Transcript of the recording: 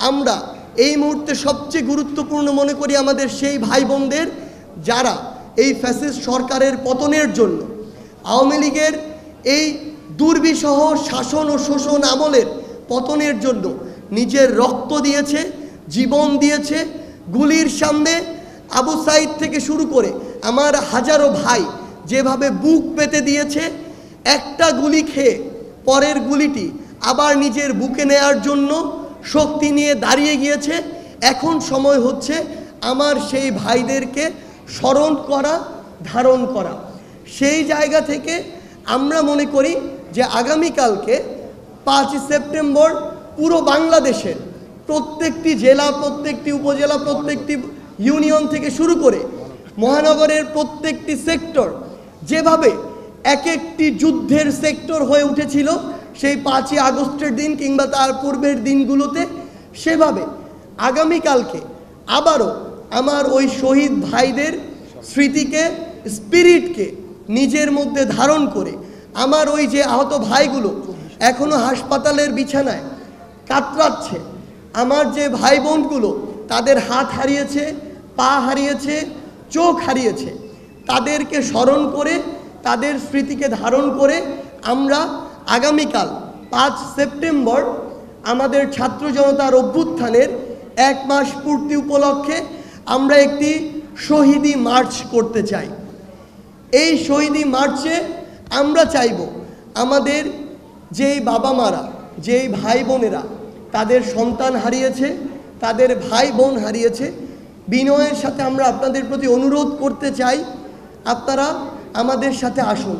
আমরা এই মুহূর্তে সবচেয়ে গুরুত্বপূর্ণ মনে করি আমাদের সেই ভাই বোনদের যারা এই ফ্যাসিস্ট সরকারের পতনের জন্য, আওয়ামী লীগের এই দুর্বিষহ শাসন ও শোষণ আমলের পতনের জন্য নিজের রক্ত দিয়েছে, জীবন দিয়েছে। গুলির সামনে আবু সাইদ থেকে শুরু করে আমার হাজারো ভাই যেভাবে বুক পেতে দিয়েছে, একটা গুলি খেয়ে পরের গুলিটি আবার নিজের বুকে নেয়ার জন্য শক্তি নিয়ে দাঁড়িয়ে গিয়েছে। এখন সময় হচ্ছে আমার সেই ভাইদেরকে স্মরণ করা, ধারণ করা। সেই জায়গা থেকে আমরা মনে করি যে আগামীকালকে 5 সেপ্টেম্বর পুরো বাংলাদেশের প্রত্যেকটি জেলা, প্রত্যেকটি উপজেলা, প্রত্যেকটি ইউনিয়ন থেকে শুরু করে মহানগরের প্রত্যেকটি সেক্টর যেভাবে এক একটি যুদ্ধের সেক্টর হয়ে উঠেছিল সেই 5ই আগস্টের দিন কিংবা তার পূর্বের দিনগুলোতে, সেভাবে আগামীকালকে আবারও আমার ওই শহীদ ভাইদের স্মৃতিকে, স্পিরিটকে নিজের মধ্যে ধারণ করে আমার ওই যে আহত ভাইগুলো এখনও হাসপাতালের বিছানায় কাতরাচ্ছে, আমার যে ভাই বোনগুলো তাদের হাত হারিয়েছে, পা হারিয়েছে, চোখ হারিয়েছে, তাদেরকে স্মরণ করে, তাদের স্মৃতিকে ধারণ করে আমরা আগামীকাল 5 সেপ্টেম্বর আমাদের ছাত্র জনতার অভ্যুত্থানের 1 মাস পূর্তি উপলক্ষে আমরা একটি শহীদি মার্চ করতে চাই। এই শহীদি মার্চে আমরা চাইব আমাদের যেই বাবা মারা, যেই ভাই বোনেরা তাদের সন্তান হারিয়েছে, তাদের ভাই বোন হারিয়েছে, বিনয়ের সাথে আমরা আপনাদের প্রতি অনুরোধ করতে চাই, আপনারা আমাদের সাথে আসুন।